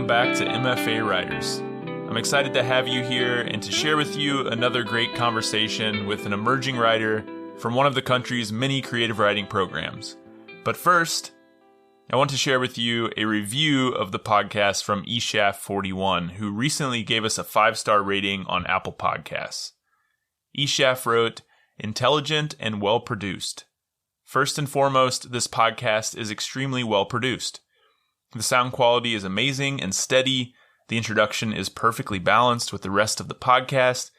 welcome back to MFA Writers. I'm excited to have you here and to share with you another great conversation with an emerging writer from one of the country's many creative writing programs. But first, I want to share with you a review of the podcast from eShaft41, who recently gave us a 5-star rating on Apple Podcasts. eShaft wrote, "Intelligent and well-produced. First and foremost, this podcast is extremely well-produced. The sound quality is amazing and steady, the introduction is perfectly balanced with the rest of the podcast,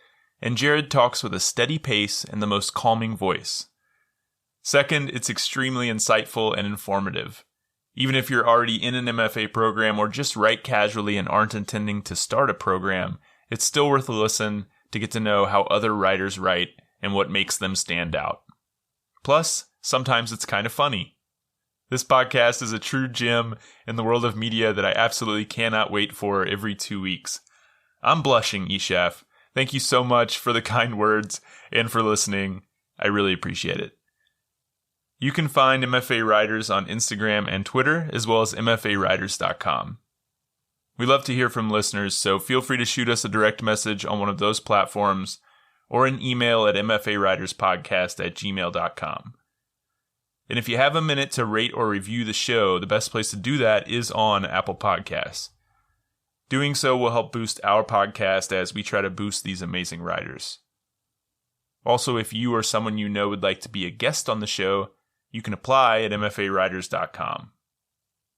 and Jared talks with a steady pace and the most calming voice. Second, it's extremely insightful and informative. Even if you're already in an MFA program or just write casually and aren't intending to start a program, it's still worth a listen to get to know how other writers write and what makes them stand out. Plus, sometimes it's kind of funny. This podcast is a true gem in the world of media that I absolutely cannot wait for every 2 weeks. I'm blushing, eShaft. Thank you so much for the kind words and for listening. I really appreciate it. You can find MFA Writers on Instagram and Twitter, as well as mfawriters.com. We love to hear from listeners, so feel free to shoot us a direct message on one of those platforms or an email at mfawriterspodcast@gmail.com. And if you have a minute to rate or review the show, the best place to do that is on Apple Podcasts. Doing so will help boost our podcast as we try to boost these amazing writers. Also, if you or someone you know would like to be a guest on the show, you can apply at mfawriters.com.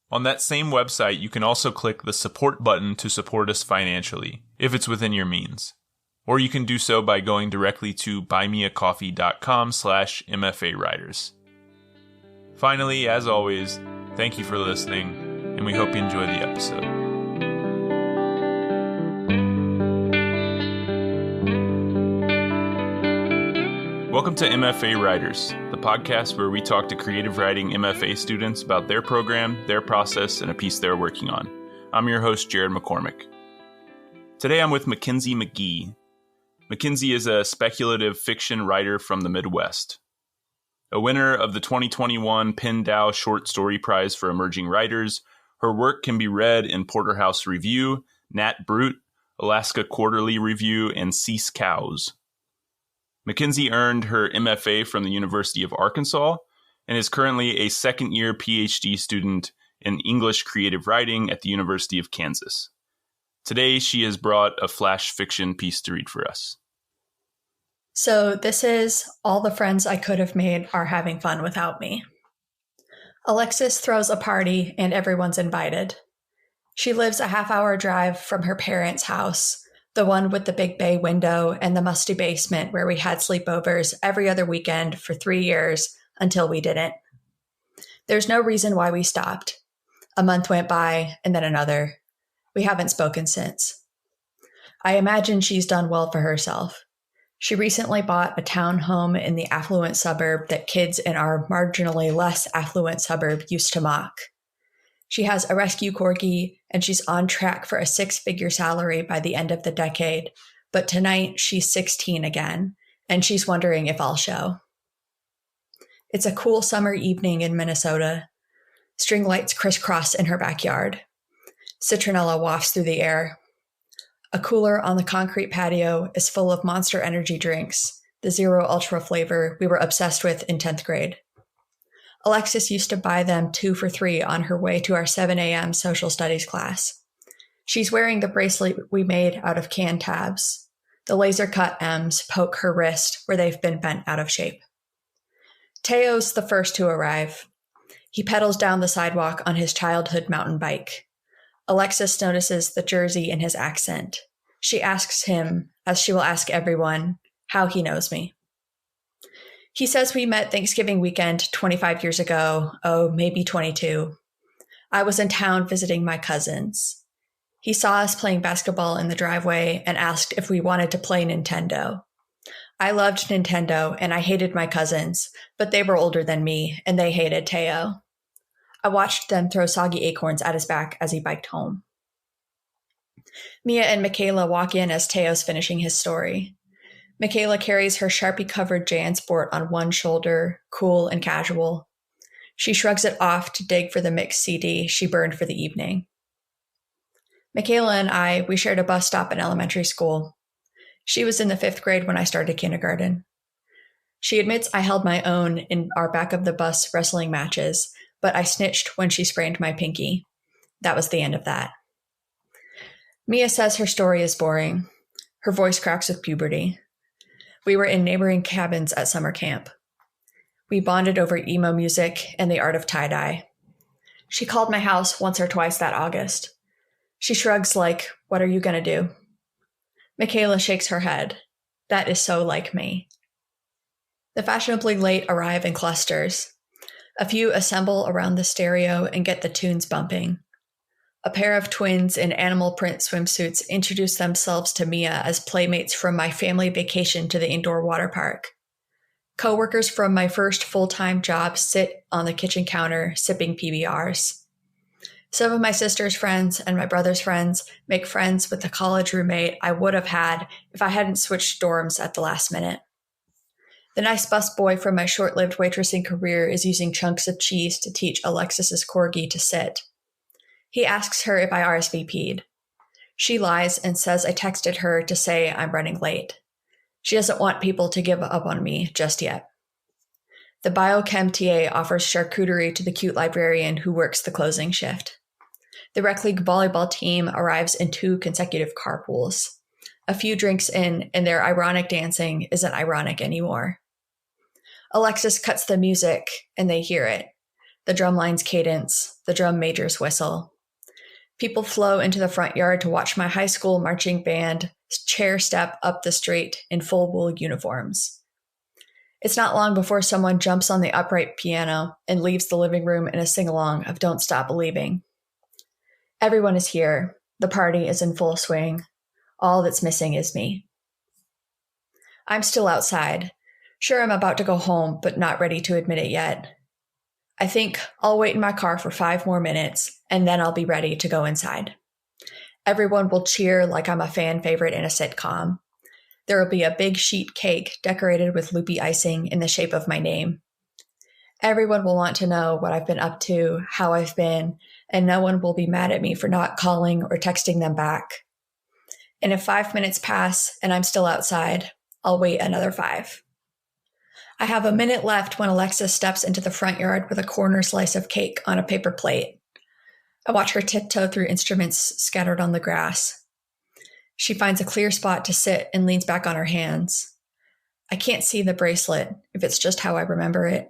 On that same website, you can also click the support button to support us financially, if it's within your means. Or you can do so by going directly to buymeacoffee.com/mfawriters. Finally, as always, thank you for listening, and we hope you enjoy the episode. Welcome to MFA Writers, the podcast where we talk to creative writing MFA students about their program, their process, and a piece they're working on. I'm your host, Jared McCormick. Today I'm with Mackenzie McGee. Mackenzie is a speculative fiction writer from the Midwest. A winner of the 2021 Penn Dow Short Story Prize for Emerging Writers, her work can be read in Porterhouse Review, Nat Brut, Alaska Quarterly Review, and Cease Cows. Mackenzie earned her MFA from the University of Arkansas and is currently a second-year PhD student in English creative writing at the University of Kansas. Today, she has brought a flash fiction piece to read for us. So this is All the Friends I Could Have Made Are Having Fun Without Me. Alexis throws a party and everyone's invited. She lives a half-hour drive from her parents' house, the one with the big bay window and the musty basement where we had sleepovers every other weekend for 3 years until we didn't. There's no reason why we stopped. A month went by and then another. We haven't spoken since. I imagine she's done well for herself. She recently bought a townhome in the affluent suburb that kids in our marginally less affluent suburb used to mock. She has a rescue corgi, and she's on track for a 6-figure salary by the end of the decade. But tonight, she's 16 again, and she's wondering if I'll show. It's a cool summer evening in Minnesota. String lights crisscross in her backyard. Citronella wafts through the air. A cooler on the concrete patio is full of Monster Energy drinks, the Zero Ultra flavor we were obsessed with in 10th grade. Alexis used to buy them 2 for $3 on her way to our 7 a.m. social studies class. She's wearing the bracelet we made out of can tabs. The laser-cut M's poke her wrist where they've been bent out of shape. Teo's the first to arrive. He pedals down the sidewalk on his childhood mountain bike. Alexis notices the Jersey in his accent. She asks him, as she will ask everyone, how he knows me. He says we met Thanksgiving weekend 25 years ago, maybe 22. I was in town visiting my cousins. He saw us playing basketball in the driveway and asked if we wanted to play Nintendo. I loved Nintendo and I hated my cousins, but they were older than me and they hated Teo. I watched them throw soggy acorns at his back as he biked home. Mia and Michaela walk in as Teo's finishing his story. Michaela carries her Sharpie-covered JanSport on one shoulder, cool and casual. She shrugs it off to dig for the mixed CD she burned for the evening. Michaela and we shared a bus stop in elementary school. She was in the 5th grade when I started kindergarten. She admits I held my own in our back of the bus wrestling matches, but I snitched when she sprained my pinky. That was the end of that. Mia says her story is boring. Her voice cracks with puberty. We were in neighboring cabins at summer camp. We bonded over emo music and the art of tie-dye. She called my house once or twice that August. She shrugs like, "What are you gonna do?" Michaela shakes her head. That is so like me. The fashionably late arrive in clusters. A few assemble around the stereo and get the tunes bumping. A pair of twins in animal print swimsuits introduce themselves to Mia as playmates from my family vacation to the indoor water park. Coworkers from my first full-time job sit on the kitchen counter sipping PBRs. Some of my sister's friends and my brother's friends make friends with the college roommate I would have had if I hadn't switched dorms at the last minute. The nice busboy from my short-lived waitressing career is using chunks of cheese to teach Alexis's corgi to sit. He asks her if I RSVP'd. She lies and says I texted her to say I'm running late. She doesn't want people to give up on me just yet. The biochem TA offers charcuterie to the cute librarian who works the closing shift. The rec league volleyball team arrives in 2 consecutive carpools. A few drinks in, and their ironic dancing isn't ironic anymore. Alexis cuts the music, and they hear it. The drumline's cadence, the drum major's whistle. People flow into the front yard to watch my high school marching band chair step up the street in full wool uniforms. It's not long before someone jumps on the upright piano and leaves the living room in a sing-along of Don't Stop Believing. Everyone is here. The party is in full swing. All that's missing is me. I'm still outside. Sure, I'm about to go home, but not ready to admit it yet. I think I'll wait in my car for 5 more minutes, and then I'll be ready to go inside. Everyone will cheer like I'm a fan favorite in a sitcom. There will be a big sheet cake decorated with loopy icing in the shape of my name. Everyone will want to know what I've been up to, how I've been, and no one will be mad at me for not calling or texting them back. And if 5 minutes pass and I'm still outside, I'll wait another 5. I have a minute left when Alexis steps into the front yard with a corner slice of cake on a paper plate. I watch her tiptoe through instruments scattered on the grass. She finds a clear spot to sit and leans back on her hands. I can't see the bracelet, if it's just how I remember it,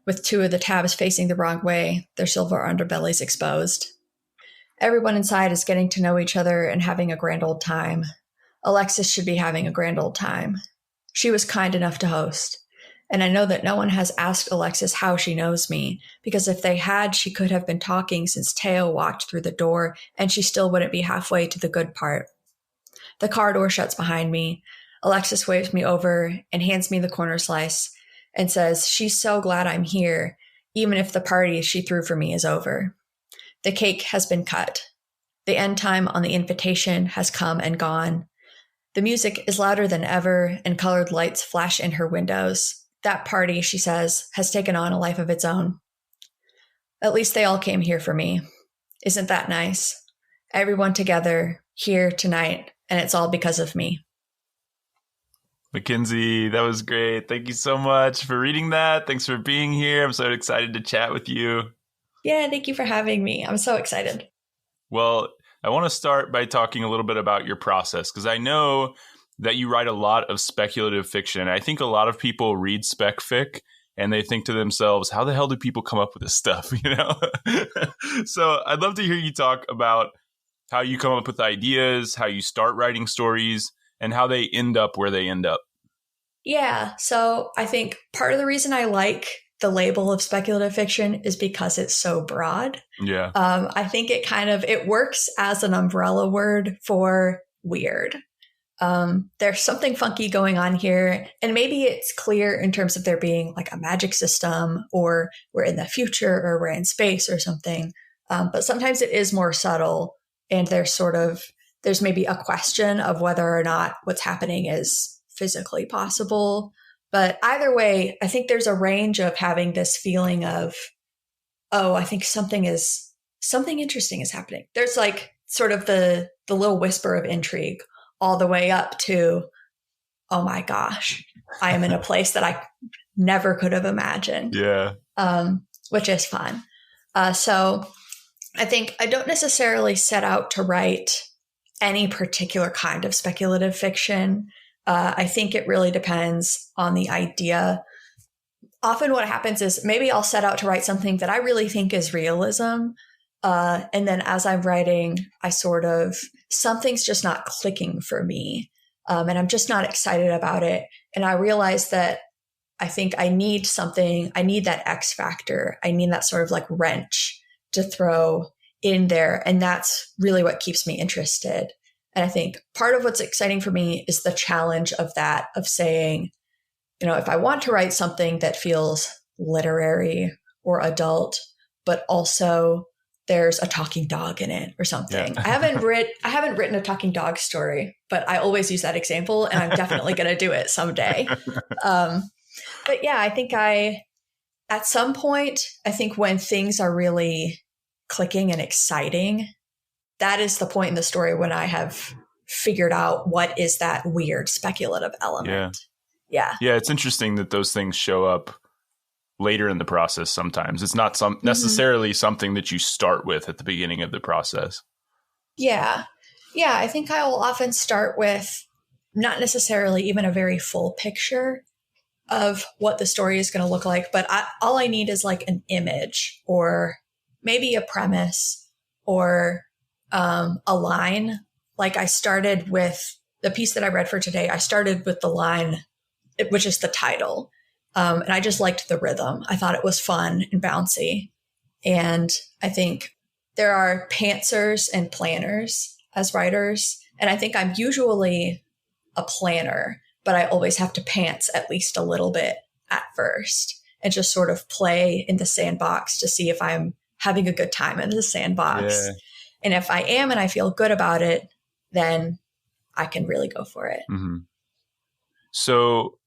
with 2 of the tabs facing the wrong way, their silver underbellies exposed. Everyone inside is getting to know each other and having a grand old time. Alexis should be having a grand old time. She was kind enough to host. And I know that no one has asked Alexis how she knows me, because if they had, she could have been talking since Teo walked through the door, and she still wouldn't be halfway to the good part. The car door shuts behind me. Alexis waves me over and hands me the corner slice and says she's so glad I'm here, even if the party she threw for me is over. The cake has been cut. The end time on the invitation has come and gone. The music is louder than ever, and colored lights flash in her windows. That party, she says, has taken on a life of its own. At least they all came here for me. Isn't that nice? Everyone together, here tonight, and it's all because of me. Mackenzie, that was great. Thank you so much for reading that. Thanks for being here. I'm so excited to chat with you. Yeah, thank you for having me. I'm so excited. Well, I want to start by talking a little bit about your process, because I know that you write a lot of speculative fiction. I think a lot of people read spec fic and they think to themselves, how the hell do people come up with this stuff? So I'd love to hear you talk about how you come up with ideas, how you start writing stories, and how they end up where they end up. Yeah, so I think part of the reason I like the label of speculative fiction is because it's so broad. Yeah. I think it works as an umbrella word for weird. There's something funky going on here, and maybe it's clear in terms of there being like a magic system, or we're in the future, or we're in space or something. But sometimes it is more subtle, and there's maybe a question of whether or not what's happening is physically possible. But either way, I think there's a range of having this feeling of, oh, I think something interesting is happening. There's like sort of the little whisper of intrigue all the way up to, oh my gosh, I am in a place that I never could have imagined. Yeah. Which is fun. So I think I don't necessarily set out to write any particular kind of speculative fiction. I think it really depends on the idea. Often what happens is maybe I'll set out to write something that I really think is realism. And then as I'm writing, something's just not clicking for me. And I'm just not excited about it. And I realize that I think I need that X factor. I need that sort of like wrench to throw in there. And that's really what keeps me interested. And I think part of what's exciting for me is the challenge of that, of saying, if I want to write something that feels literary or adult, but also there's a talking dog in it or something. Yeah. I haven't written a talking dog story, but I always use that example, and I'm definitely going to do it someday. But yeah, I think at some point, I think when things are really clicking and exciting, that is the point in the story when I have figured out what is that weird speculative element. Yeah. Yeah. It's interesting that those things show up later in the process. Sometimes it's not necessarily something that you start with at the beginning of the process. Yeah. Yeah. I think I will often start with not necessarily even a very full picture of what the story is going to look like, but all I need is like an image or maybe a premise or a line. Like I started with the piece that I read for today. I started with the line, which is the title. And I just liked the rhythm. I thought it was fun and bouncy. And I think there are pantsers and planners as writers. And I think I'm usually a planner, but I always have to pants at least a little bit at first and just sort of play in the sandbox to see if I'm having a good time in the sandbox. Yeah. And if I am and I feel good about it, then I can really go for it. Mm-hmm. So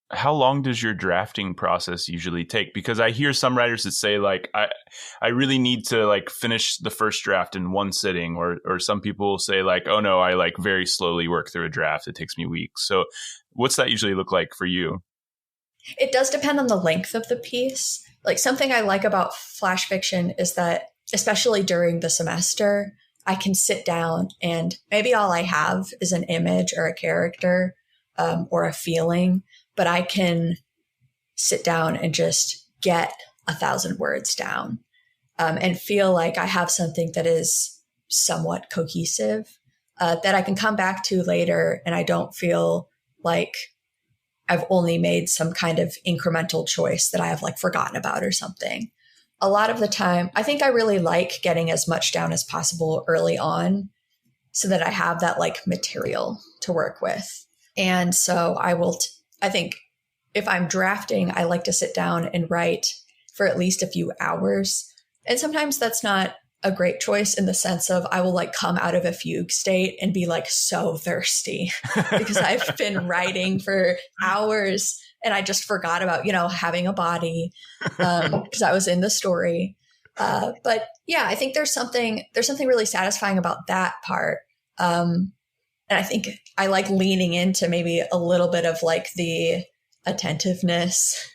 how long does your drafting process usually take? Because I hear some writers that say like, I really need to like finish the first draft in one sitting, or some people say like, oh no, I like very slowly work through a draft. It takes me weeks. So what's that usually look like for you? It does depend on the length of the piece. Like something I like about flash fiction is that, especially during the semester, I can sit down and maybe all I have is an image or a character or a feeling, but I can sit down and just get 1,000 words down and feel like I have something that is somewhat cohesive that I can come back to later, and I don't feel like I've only made some kind of incremental choice that I have like forgotten about or something. A lot of the time, I think I really like getting as much down as possible early on so that I have that like material to work with. And so I think if I'm drafting, I like to sit down and write for at least a few hours. And sometimes that's not a great choice in the sense of I will like come out of a fugue state and be like so thirsty because I've been writing for hours and I just forgot about, having a body because I was in the story. But yeah, I think there's something really satisfying about that part. And I think I like leaning into maybe a little bit of like the attentiveness,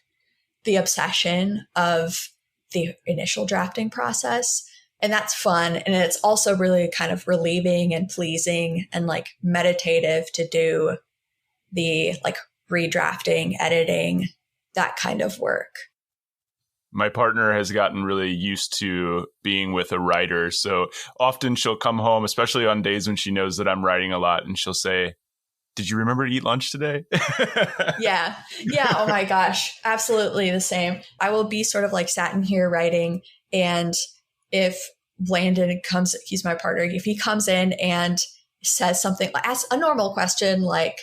the obsession of the initial drafting process. And that's fun. And it's also really kind of relieving and pleasing and like meditative to do the like redrafting, editing, that kind of work. My partner has gotten really used to being with a writer. So often she'll come home, especially on days when she knows that I'm writing a lot, and she'll say, "Did you remember to eat lunch today?" Yeah. Oh my gosh. Absolutely the same. I will be sort of like sat in here writing, and if Landon comes, he's my partner, if he comes in and says something, asks a normal question like,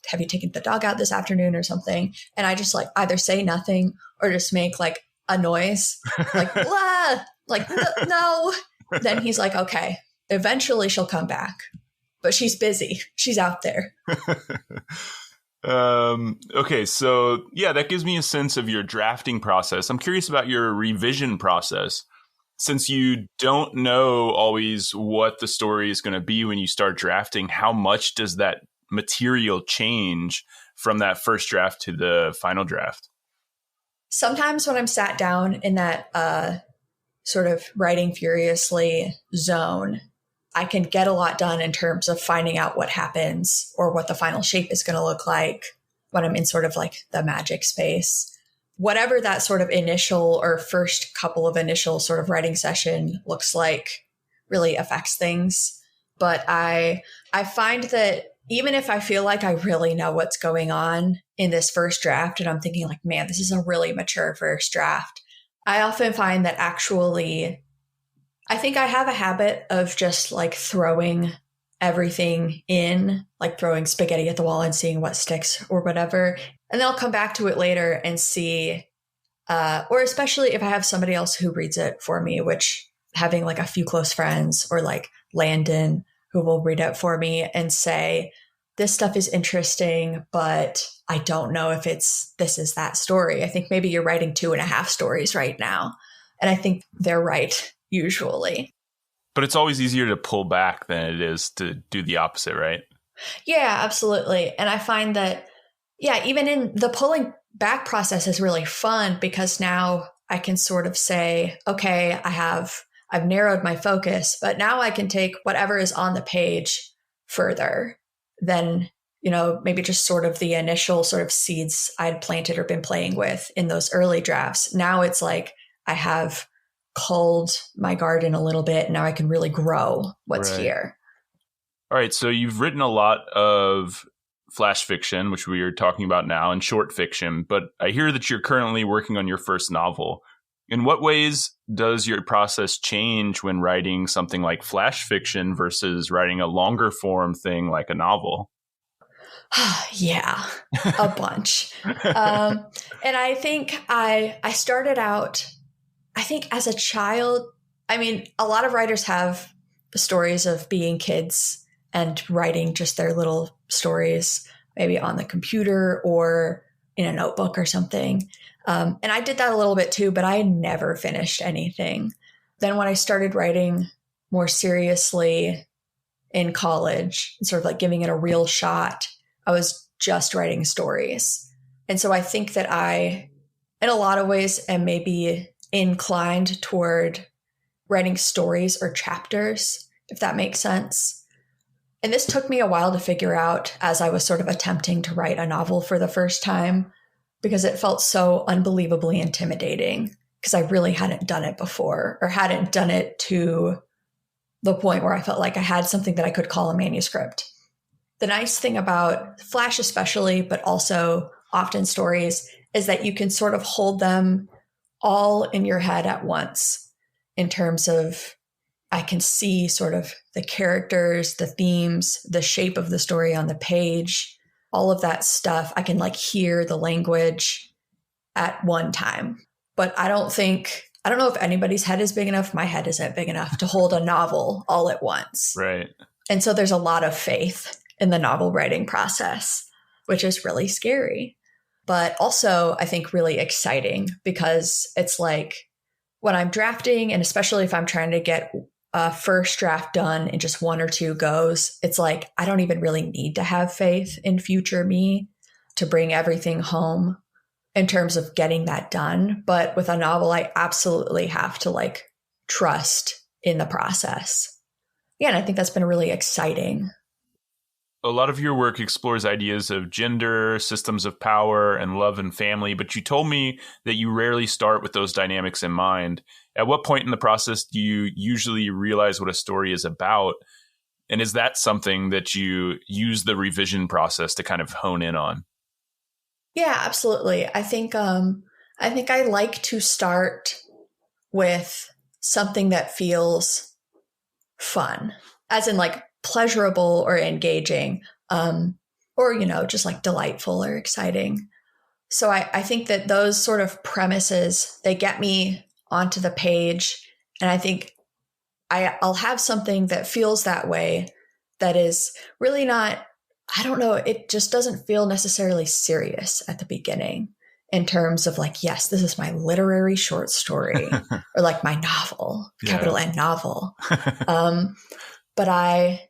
"Have you taken the dog out this afternoon?" or something, and I just like either say nothing or just make like a noise, like, blah, like, no. Then he's like, okay, eventually she'll come back, but she's busy. She's out there. Okay. So yeah, that gives me a sense of your drafting process. I'm curious about your revision process. Since you don't know always what the story is going to be when you start drafting, how much does that material change from that first draft to the final draft? Sometimes when I'm sat down in that sort of writing furiously zone, I can get a lot done in terms of finding out what happens or what the final shape is going to look like when I'm in sort of like the magic space. Whatever that sort of initial or first couple of initial sort of writing session looks like really affects things. But I find that even if I feel like I really know what's going on in this first draft and I'm thinking like, man, this is a really mature first draft, I often find that actually, I think I have a habit of just like throwing everything in, like throwing spaghetti at the wall and seeing what sticks or whatever. And then I'll come back to it later and see, or especially if I have somebody else who reads it for me, which having like a few close friends or like Landon who will read it for me and say, this stuff is interesting, but I don't know if this is that story. I think maybe you're writing 2.5 stories right now. And I think they're right, usually. But it's always easier to pull back than it is to do the opposite, right? Yeah, absolutely. And I find that, yeah, even in the pulling back process is really fun because now I can sort of say, okay, I've narrowed my focus, but now I can take whatever is on the page further than, maybe just sort of the initial sort of seeds I'd planted or been playing with in those early drafts. Now it's like I have culled my garden a little bit. Now I can really grow what's here. All right. So you've written a lot of flash fiction, which we are talking about now, and short fiction, but I hear that you're currently working on your first novel. In what ways does your process change when writing something like flash fiction versus writing a longer form thing like a novel? Yeah, a bunch. And I think I started out, I think as a child, I mean, a lot of writers have stories of being kids and writing just their little stories, maybe on the computer or in a notebook or something. And I did that a little bit too, but I never finished anything. Then when I started writing more seriously in college, sort of like giving it a real shot, I was just writing stories. And so I think that I, in a lot of ways, am maybe inclined toward writing stories or chapters, if that makes sense. And this took me a while to figure out as I was sort of attempting to write a novel for the first time, because it felt so unbelievably intimidating because I really hadn't done it before or hadn't done it to the point where I felt like I had something that I could call a manuscript. The nice thing about flash especially, but also often stories, is that you can sort of hold them all in your head at once in terms of I can see sort of the characters, the themes, the shape of the story on the page, all of that stuff. I can like hear the language at one time. But I don't know if anybody's head is big enough. My head isn't big enough to hold a novel all at once. Right. And so there's a lot of faith in the novel writing process, which is really scary, but also I think really exciting because it's like when I'm drafting, and especially if I'm trying to get a first draft done in just 1 or 2 goes, it's like I don't even really need to have faith in future me to bring everything home in terms of getting that done. But with a novel, I absolutely have to like trust in the process. Yeah, and I think that's been really exciting. A lot of your work explores ideas of gender, systems of power, and love and family, but you told me that you rarely start with those dynamics in mind. At what point in the process do you usually realize what a story is about? And is that something that you use the revision process to kind of hone in on? Yeah, absolutely. I think I like to start with something that feels fun, as in like pleasurable or engaging, or, just like delightful or exciting. So I think that those sort of premises, they get me onto the page. And I think I'll have something that feels that way, that is really not, I don't know, it just doesn't feel necessarily serious at the beginning. in terms of like, yes, this is my literary short story or like my novel, capital N novel. But I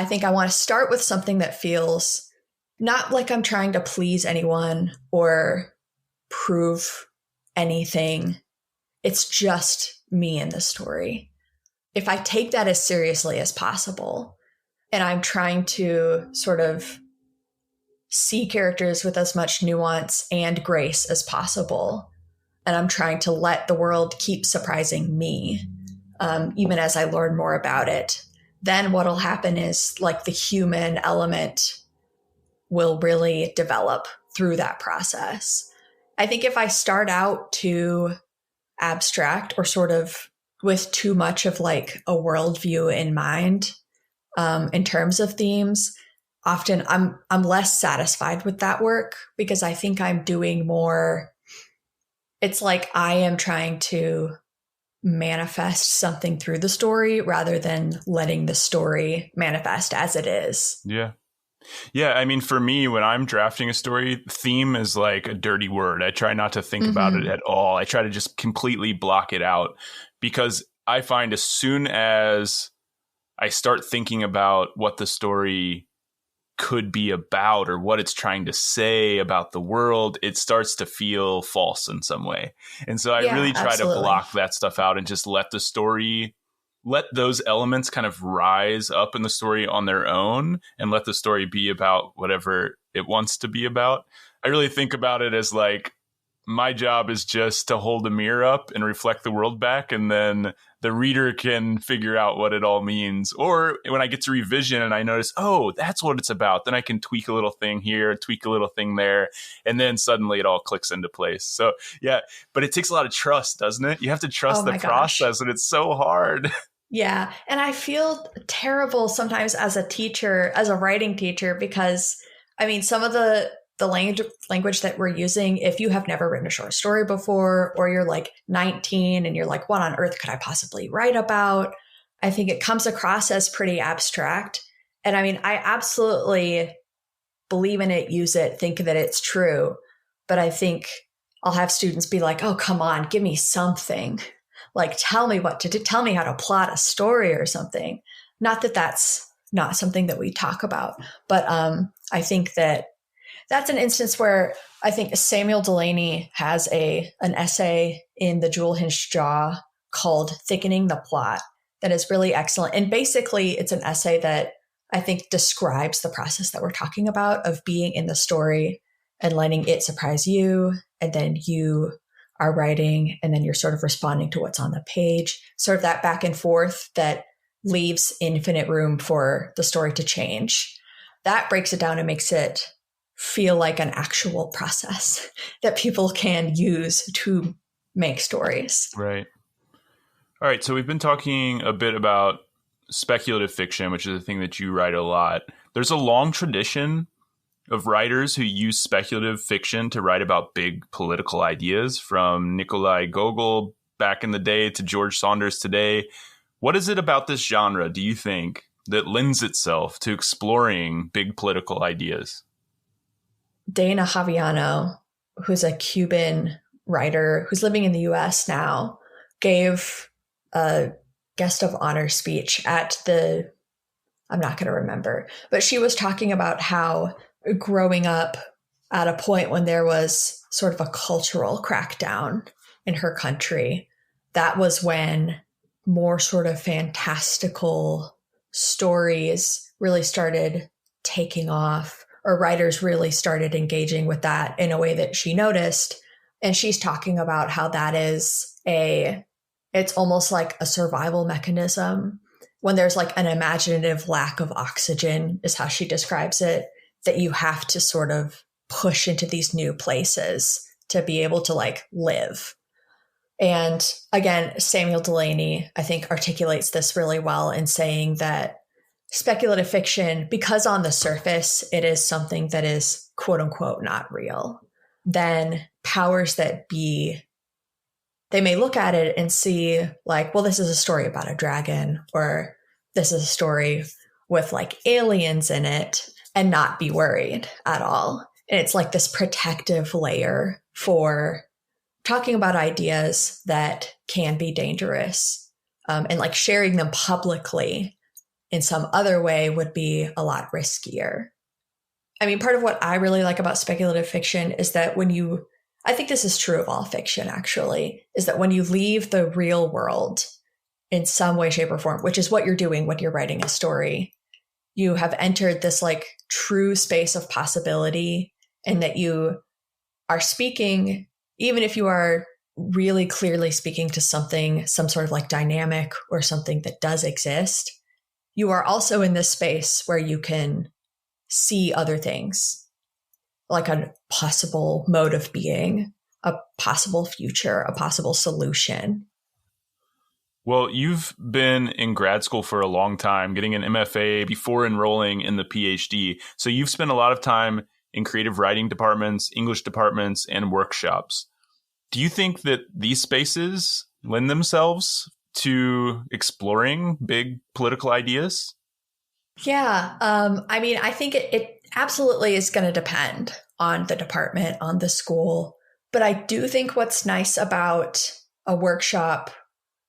think I want to start with something that feels not like I'm trying to please anyone or prove anything. It's just me in the story. If I take that as seriously as possible, and I'm trying to sort of see characters with as much nuance and grace as possible, and I'm trying to let the world keep surprising me, even as I learn more about it, then what'll happen is like the human element will really develop through that process. I think if I start out too abstract or sort of with too much of like a worldview in mind, in terms of themes, often I'm less satisfied with that work because I think I'm doing more. It's like I am trying to manifest something through the story rather than letting the story manifest as it is. Yeah. Yeah, I mean, for me, when I'm drafting a story, theme is like a dirty word. I try not to think about it at all. I try to just completely block it out because I find as soon as I start thinking about what the story could be about or what it's trying to say about the world, it starts to feel false in some way. And so I really try to block that stuff out and just let the story, let those elements kind of rise up in the story on their own and let the story be about whatever it wants to be about. I really think about it as like, my job is just to hold a mirror up and reflect the world back, and then the reader can figure out what it all means. Or when I get to revision and I notice, oh, that's what it's about, then I can tweak a little thing here, tweak a little thing there, and then suddenly it all clicks into place. So yeah, but it takes a lot of trust, doesn't it? You have to trust the process, and it's so hard. Yeah. And I feel terrible sometimes as a teacher, as a writing teacher, because I mean, some of the language that we're using, if you have never written a short story before, or you're like 19 and you're like, what on earth could I possibly write about? I think it comes across as pretty abstract. And I mean, I absolutely believe in it, use it, think that it's true. But I think I'll have students be like, oh, come on, give me something. Like, tell me what to do. Tell me how to plot a story or something. Not that that's not something that we talk about, but I think that's an instance where I think Samuel Delany has an essay in The Jewel Hinged Jaw called Thickening the Plot that is really excellent. And basically, it's an essay that I think describes the process that we're talking about of being in the story and letting it surprise you. And then you are writing, and then you're sort of responding to what's on the page, sort of that back and forth that leaves infinite room for the story to change. That breaks it down and makes it feel like an actual process that people can use to make stories. Right. All right. So we've been talking a bit about speculative fiction, which is a thing that you write a lot. There's a long tradition of writers who use speculative fiction to write about big political ideas, from Nikolai Gogol back in the day to George Saunders today. What is it about this genre, do you think, that lends itself to exploring big political ideas? Dana Javiano, who's a Cuban writer who's living in the US now, gave a guest of honor speech at I'm not going to remember, but she was talking about how growing up at a point when there was sort of a cultural crackdown in her country, that was when more sort of fantastical stories really started taking off, or writers really started engaging with that in a way that she noticed. And she's talking about how that is it's almost like a survival mechanism when there's like an imaginative lack of oxygen, is how she describes it, that you have to sort of push into these new places to be able to like live. And again, Samuel Delany, I think, articulates this really well in saying that speculative fiction, because on the surface, it is something that is quote unquote not real, then powers that be, they may look at it and see like, well, this is a story about a dragon, or this is a story with like aliens in it, and not be worried at all. And it's like this protective layer for talking about ideas that can be dangerous, and like sharing them publicly in some other way would be a lot riskier. I mean, part of what I really like about speculative fiction is that I think this is true of all fiction actually, is that when you leave the real world in some way, shape, or form, which is what you're doing when you're writing a story, you have entered this like true space of possibility, and that you are speaking, even if you are really clearly speaking to something, some sort of like dynamic or something that does exist, you are also in this space where you can see other things, like a possible mode of being, a possible future, a possible solution. Well, you've been in grad school for a long time, getting an MFA before enrolling in the PhD. So you've spent a lot of time in creative writing departments, English departments, and workshops. Do you think that these spaces lend themselves to exploring big political ideas? Yeah. I mean, I think it absolutely is going to depend on the department, on the school. But I do think what's nice about a workshop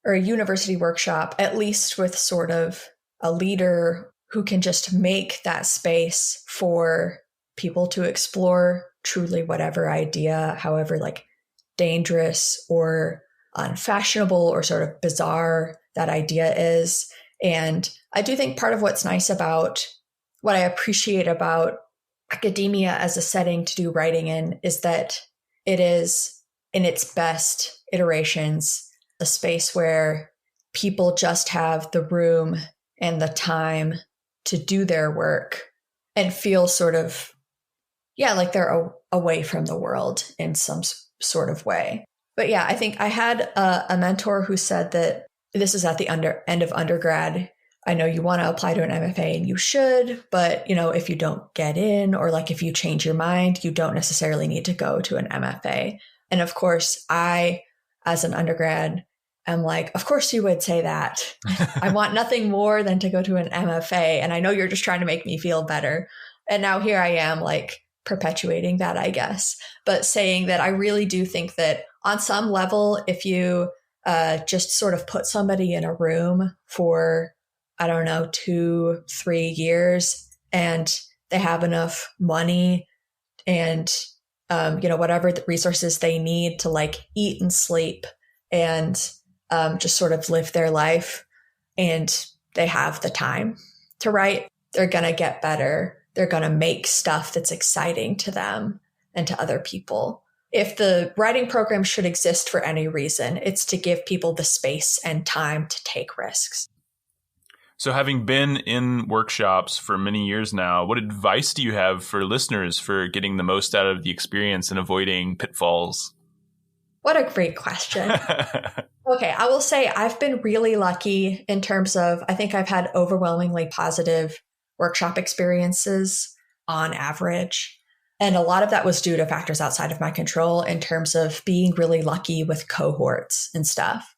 or a university workshop, at least with sort of a leader who can just make that space for people to explore truly whatever idea, however like dangerous or unfashionable or sort of bizarre that idea is. And I do think part of what's nice about what I appreciate about academia as a setting to do writing in is that it is, in its best iterations, a space where people just have the room and the time to do their work and feel sort of, yeah, like they're away from the world in some sort of way. But yeah, I think I had a mentor who said that this is at the end of undergrad. I know you want to apply to an MFA and you should, but if you don't get in, or like if you change your mind, you don't necessarily need to go to an MFA. And of course, I, as an undergrad, am like, of course you would say that. I want nothing more than to go to an MFA. And I know you're just trying to make me feel better. And now here I am, like perpetuating that, I guess, but saying that I really do think that on some level, if you just sort of put somebody in a room for, I don't know, 2-3 years, and they have enough money and, whatever the resources they need to like eat and sleep and just sort of live their life, and they have the time to write, they're going to get better. They're going to make stuff that's exciting to them and to other people. If the writing program should exist for any reason, it's to give people the space and time to take risks. So having been in workshops for many years now, what advice do you have for listeners for getting the most out of the experience and avoiding pitfalls? What a great question. Okay, I will say I've been really lucky in terms of, I think I've had overwhelmingly positive workshop experiences on average. And a lot of that was due to factors outside of my control in terms of being really lucky with cohorts and stuff.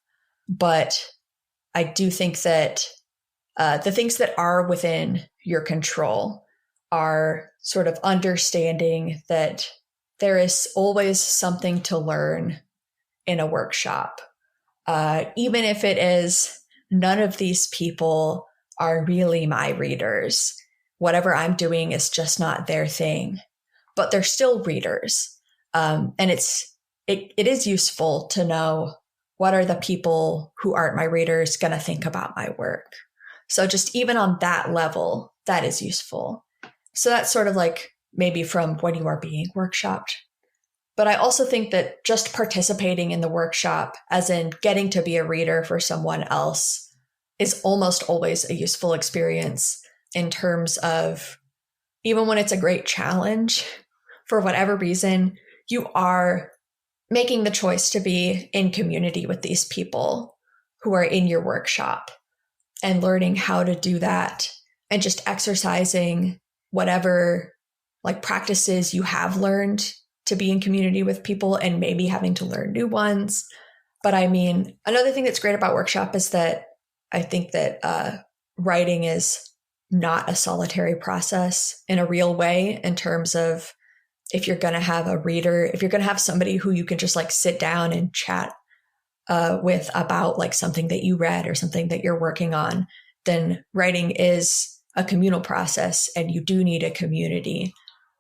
But I do think that the things that are within your control are sort of understanding that there is always something to learn in a workshop. Even if it is none of these people are really my readers. Whatever I'm doing is just not their thing, but they're still readers. And it is useful to know what are the people who aren't my readers going to think about my work. So just even on that level, that is useful. So that's sort of like maybe from when you are being workshopped. But I also think that just participating in the workshop, as in getting to be a reader for someone else, is almost always a useful experience in terms of, even when it's a great challenge, for whatever reason, you are making the choice to be in community with these people who are in your workshop and learning how to do that and just exercising whatever like practices you have learned to be in community with people and maybe having to learn new ones. But I mean, another thing that's great about workshop is that I think that writing is not a solitary process in a real way in terms of if you're going to have a reader, if you're going to have somebody who you can just like sit down and chat with about like something that you read or something that you're working on, then writing is a communal process and you do need a community.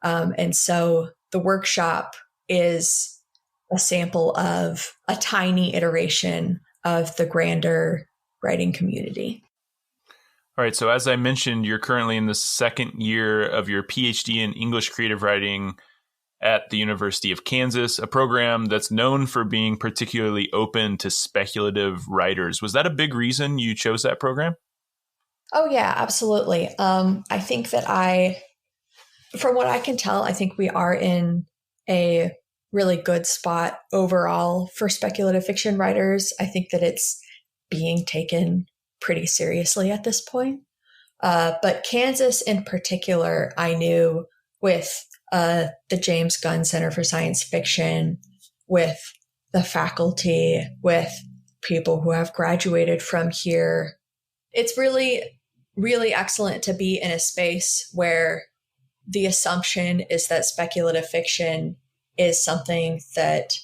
And so the workshop is a sample of a tiny iteration of the grander writing community. All right. So as I mentioned, you're currently in the second year of your PhD in English creative writing at the University of Kansas, a program that's known for being particularly open to speculative writers. Was that a big reason you chose that program? Oh, yeah, absolutely. I think that from what I can tell, I think we are in a really good spot overall for speculative fiction writers. I think that it's being taken pretty seriously at this point. But Kansas in particular, I knew with the James Gunn Center for Science Fiction, with the faculty, with people who have graduated from here. It's really, really excellent to be in a space where the assumption is that speculative fiction is something that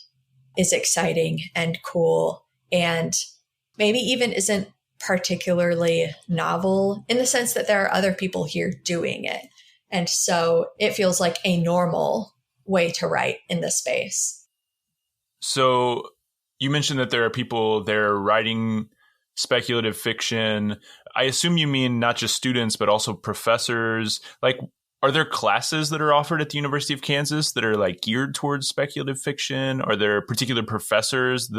is exciting and cool and maybe even isn't particularly novel in the sense that there are other people here doing it. And so it feels like a normal way to write in this space. So you mentioned that there are people there writing speculative fiction. I assume you mean not just students, but also professors. Like, are there classes that are offered at the University of Kansas that are like geared towards speculative fiction? Are there particular professors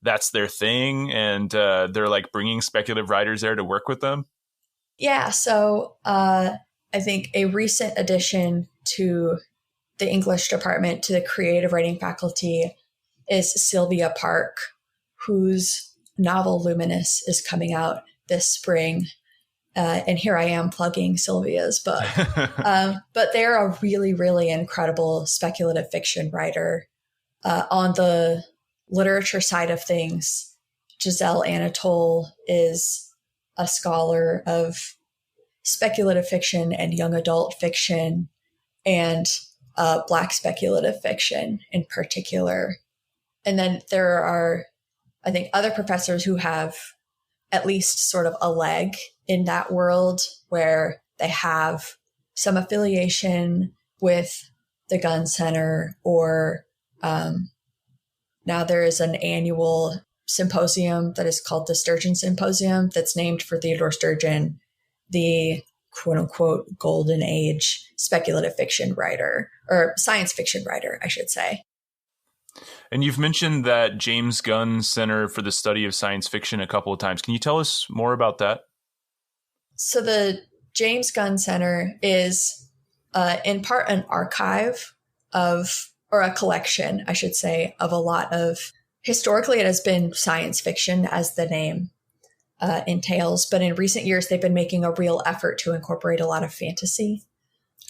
that's their thing and they're like bringing speculative writers there to work with them? Yeah. So I think a recent addition to the English department, to the creative writing faculty, is Sylvia Park, whose novel Luminous is coming out this spring. And here I am plugging Sylvia's book. But they're a really, really incredible speculative fiction writer. On the literature side of things, Giselle Anatole is a scholar of speculative fiction and young adult fiction and Black speculative fiction in particular. And then there are, I think, other professors who have at least sort of a leg in that world where they have some affiliation with the Gunn Center, or now there is an annual symposium that is called the Sturgeon Symposium that's named for Theodore Sturgeon, the quote unquote golden age speculative fiction writer, or science fiction writer, I should say. And you've mentioned that James Gunn Center for the Study of Science Fiction a couple of times. Can you tell us more about that? So the James Gunn Center is in part an archive of, or a collection, I should say, of a lot of, historically it has been science fiction as the name entails, but in recent years they've been making a real effort to incorporate a lot of fantasy.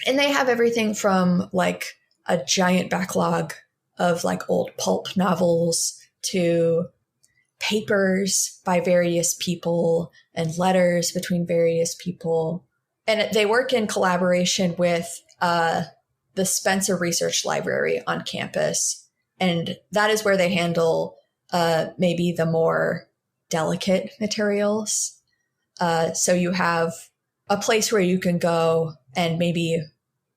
And they have everything from like a giant backlog of like old pulp novels to papers by various people and letters between various people. And they work in collaboration with the Spencer Research Library on campus. And that is where they handle maybe the more delicate materials. So you have a place where you can go and maybe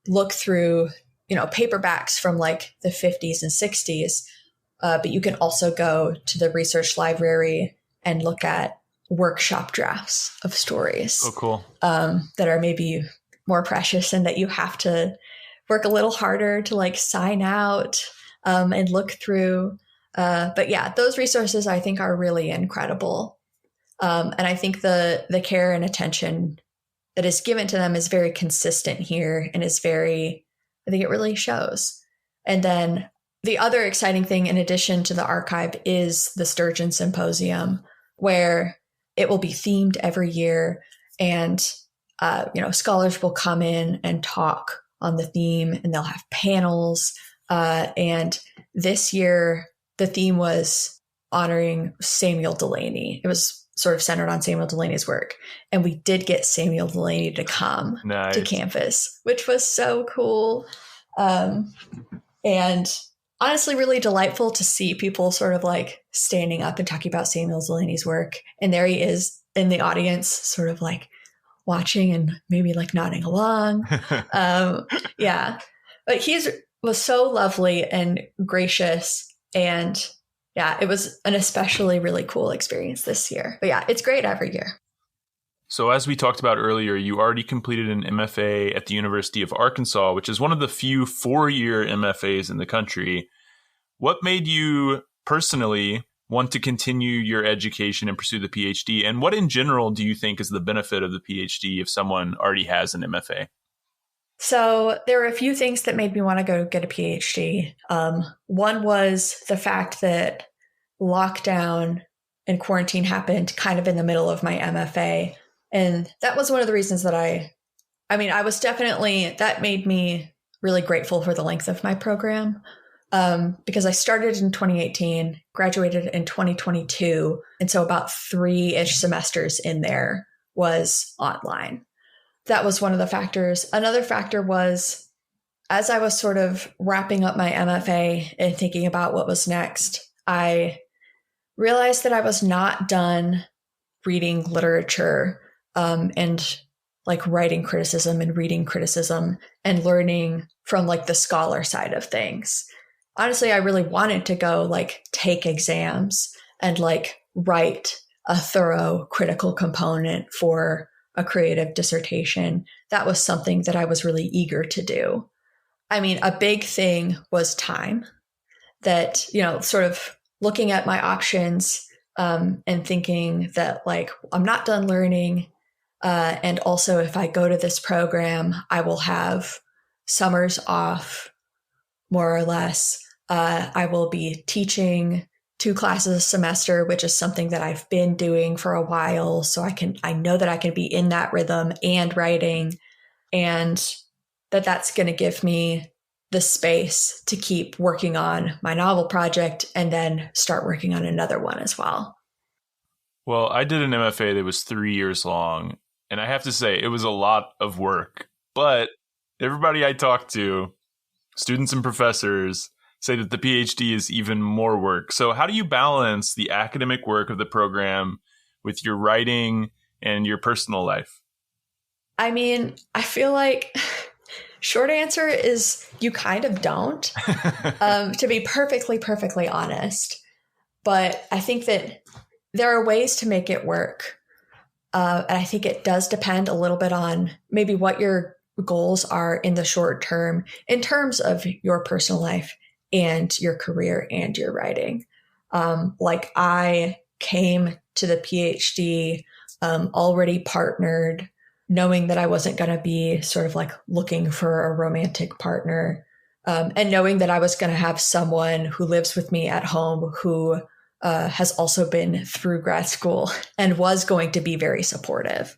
look through, paperbacks from like the 50s and 60s. But you can also go to the research library and look at workshop drafts of stories. Oh, cool. That are maybe more precious and that you have to work a little harder to like sign out and look through. But yeah, those resources I think are really incredible. And I think the care and attention that is given to them is very consistent here and is very, I think it really shows. And then the other exciting thing in addition to the archive is the Sturgeon Symposium, where it will be themed every year. And, scholars will come in and talk on the theme and they'll have panels. And this year, the theme was honoring Samuel Delany. It was sort of centered on Samuel Delany's work. And we did get Samuel Delany to come to campus, which was so cool. And honestly, really delightful to see people sort of like standing up and talking about Samuel Zelany's work. And there he is in the audience, sort of like watching and maybe like nodding along. Yeah. But he was so lovely and gracious. And yeah, it was an especially really cool experience this year. But yeah, it's great every year. So as we talked about earlier, you already completed an MFA at the University of Arkansas, which is one of the few 4-year MFAs in the country. What made you personally want to continue your education and pursue the PhD? And what in general do you think is the benefit of the PhD if someone already has an MFA? So there were a few things that made me want to go get a PhD. One was the fact that lockdown and quarantine happened kind of in the middle of my MFA. And that was one of the reasons that that made me really grateful for the length of my program. Because I started in 2018, graduated in 2022. And so about 3-ish semesters in there was online. That was one of the factors. Another factor was, as I was sort of wrapping up my MFA and thinking about what was next, I realized that I was not done reading literature and like writing criticism and reading criticism and learning from like the scholar side of things. Honestly, I really wanted to go like take exams and like write a thorough critical component for a creative dissertation. That was something that I was really eager to do. I mean, a big thing was time. That, sort of looking at my options and thinking that like, I'm not done learning. And also if I go to this program, I will have summers off, more or less. I will be teaching 2 classes a semester, which is something that I've been doing for a while. So I know that I can be in that rhythm and writing, and that's going to give me the space to keep working on my novel project and then start working on another one as well. Well, I did an MFA that was 3 years long, and I have to say it was a lot of work, but everybody I talked to, students and professors, say that the PhD is even more work. So how do you balance the academic work of the program with your writing and your personal life? I mean, I feel like short answer is you kind of don't, to be perfectly honest. But I think that there are ways to make it work. And I think it does depend a little bit on maybe what your goals are in the short term in terms of your personal life and your career and your writing. Like I came to the PhD already partnered, knowing that I wasn't going to be sort of like looking for a romantic partner, and knowing that I was going to have someone who lives with me at home who has also been through grad school and was going to be very supportive.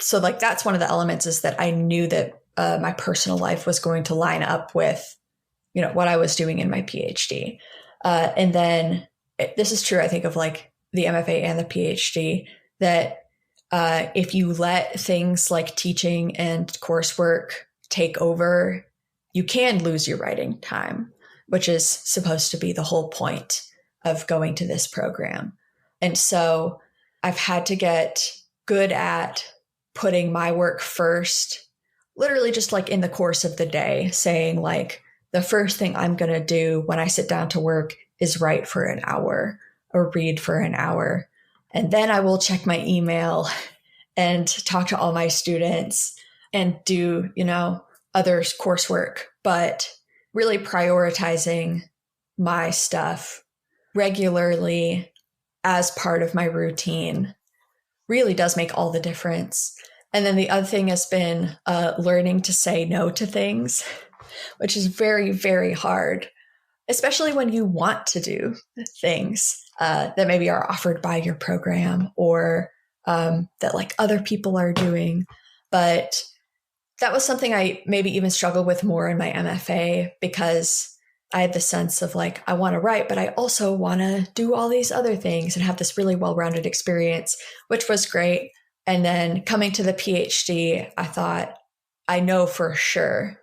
So like that's one of the elements, is that I knew that my personal life was going to line up with what I was doing in my PhD. And then this is true, I think, of like the MFA and the PhD, that if you let things like teaching and coursework take over, you can lose your writing time, which is supposed to be the whole point of going to this program. And so I've had to get good at putting my work first, literally just like in the course of the day, saying like, the first thing I'm going to do when I sit down to work is write for an hour or read for an hour. And then I will check my email and talk to all my students and do, other coursework, but really prioritizing my stuff regularly as part of my routine really does make all the difference. And then the other thing has been learning to say no to things, which is very, very hard, especially when you want to do things that maybe are offered by your program or that like other people are doing. But that was something I maybe even struggled with more in my MFA, because I had the sense of like, I want to write, but I also want to do all these other things and have this really well-rounded experience, which was great. And then coming to the PhD, I thought, I know for sure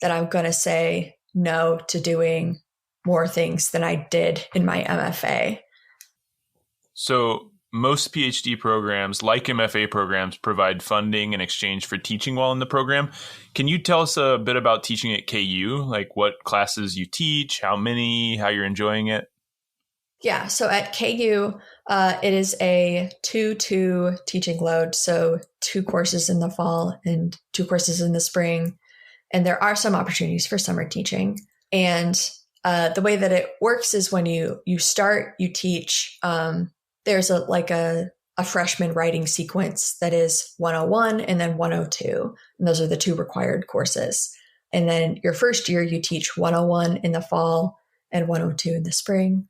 that I'm going to say no to doing more things than I did in my MFA. So most PhD programs, like MFA programs, provide funding in exchange for teaching while in the program. Can you tell us a bit about teaching at KU? Like what classes you teach, how many, how you're enjoying it? Yeah, so at KU, it is a 2-2 teaching load. So 2 courses in the fall and 2 courses in the spring. And there are some opportunities for summer teaching. And the way that it works is when you start, you teach, there's a freshman writing sequence that is 101 and then 102. And those are the 2 required courses. And then your first year, you teach 101 in the fall and 102 in the spring.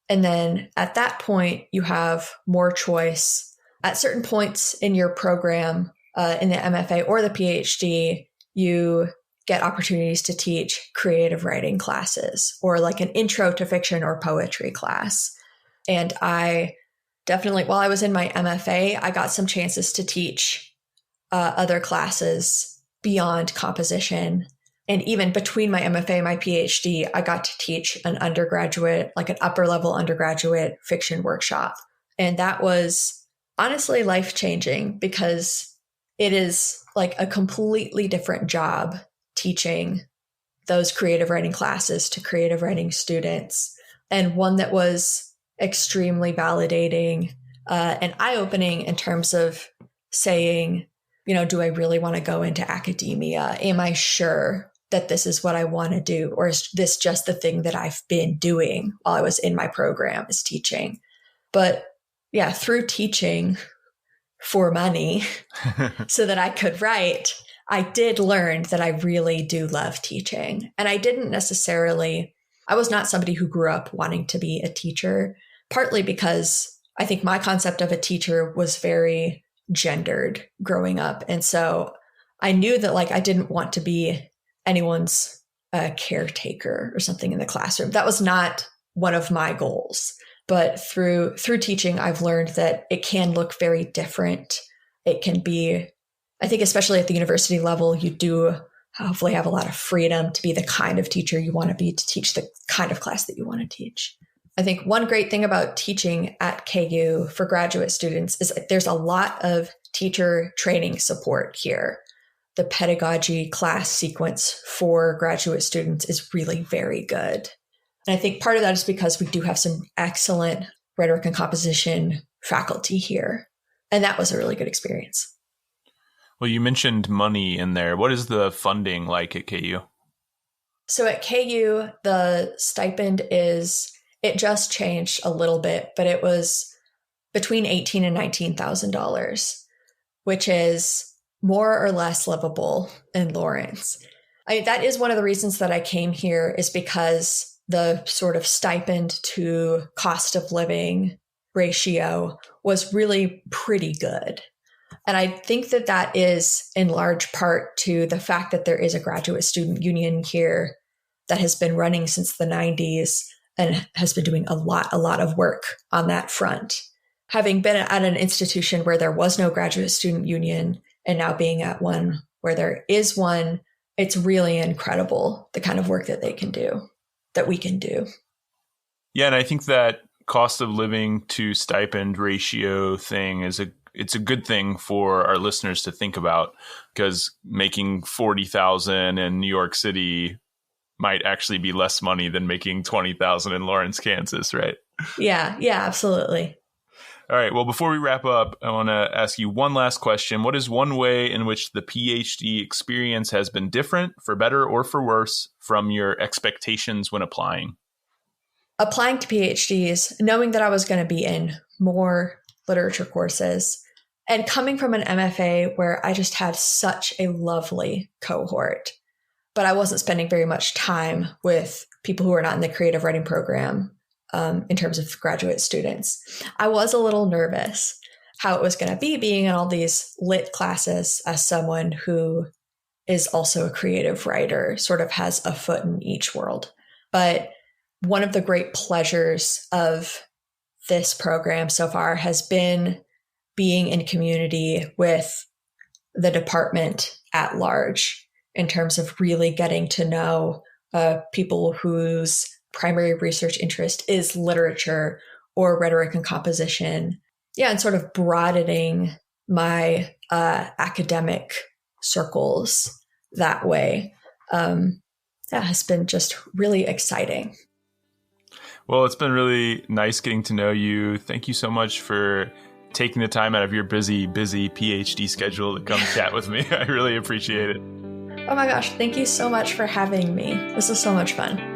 And then at that point, you have more choice. At certain points in your program, in the MFA or the PhD, you get opportunities to teach creative writing classes or like an intro to fiction or poetry class. And I definitely, while I was in my MFA, I got some chances to teach other classes beyond composition. And even between my MFA and my PhD, I got to teach an undergraduate, like an upper level undergraduate fiction workshop. And that was honestly life-changing because it is like a completely different job teaching those creative writing classes to creative writing students, and one that was extremely validating and eye-opening in terms of saying, do I really want to go into academia? Am I sure that this is what I want to do? Or is this just the thing that I've been doing while I was in my program, is teaching? But yeah, through teaching for money so that I could write, I did learn that I really do love teaching. And I was not somebody who grew up wanting to be a teacher, partly because I think my concept of a teacher was very gendered growing up. And so I knew that I didn't want to be anyone's caretaker or something in the classroom. That was not one of my goals. But through teaching, I've learned that it can look very different. It can be, I think, especially at the university level, you do hopefully have a lot of freedom to be the kind of teacher you want to be, to teach the kind of class that you want to teach. I think one great thing about teaching at KU for graduate students is there's a lot of teacher training support here. The pedagogy class sequence for graduate students is really very good. And I think part of that is because we do have some excellent rhetoric and composition faculty here. And that was a really good experience. Well, you mentioned money in there. What is the funding like at KU? So at KU, the stipend it just changed a little bit, but it was between $18,000 and $19,000, which is more or less livable in Lawrence. That is one of the reasons that I came here, is because the sort of stipend to cost of living ratio was really pretty good. And I think that is in large part to the fact that there is a graduate student union here that has been running since the 90s and has been doing a lot of work on that front. Having been at an institution where there was no graduate student union and now being at one where there is one, it's really incredible the kind of work that they can do, that we can do. Yeah, and I think that cost of living to stipend ratio thing it's a good thing for our listeners to think about, because making $40,000 in New York City might actually be less money than making $20,000 in Lawrence, Kansas, right? Yeah, absolutely. All right. Well, before we wrap up, I want to ask you one last question. What is one way in which the PhD experience has been different, for better or for worse, from your expectations when applying? Applying to PhDs, knowing that I was going to be in more literature courses, and coming from an MFA where I just had such a lovely cohort, but I wasn't spending very much time with people who are not in the creative writing program in terms of graduate students. I was a little nervous how it was going to be being in all these lit classes as someone who is also a creative writer, sort of has a foot in each world. But one of the great pleasures of this program so far has been being in community with the department at large in terms of really getting to know people whose primary research interest is literature or rhetoric and composition. Yeah, and sort of broadening my academic circles that way. That has been just really exciting. Well, it's been really nice getting to know you. Thank you so much for taking the time out of your busy PhD schedule to come chat with me. I really appreciate it. Oh my gosh, thank you so much for having me. This is so much fun.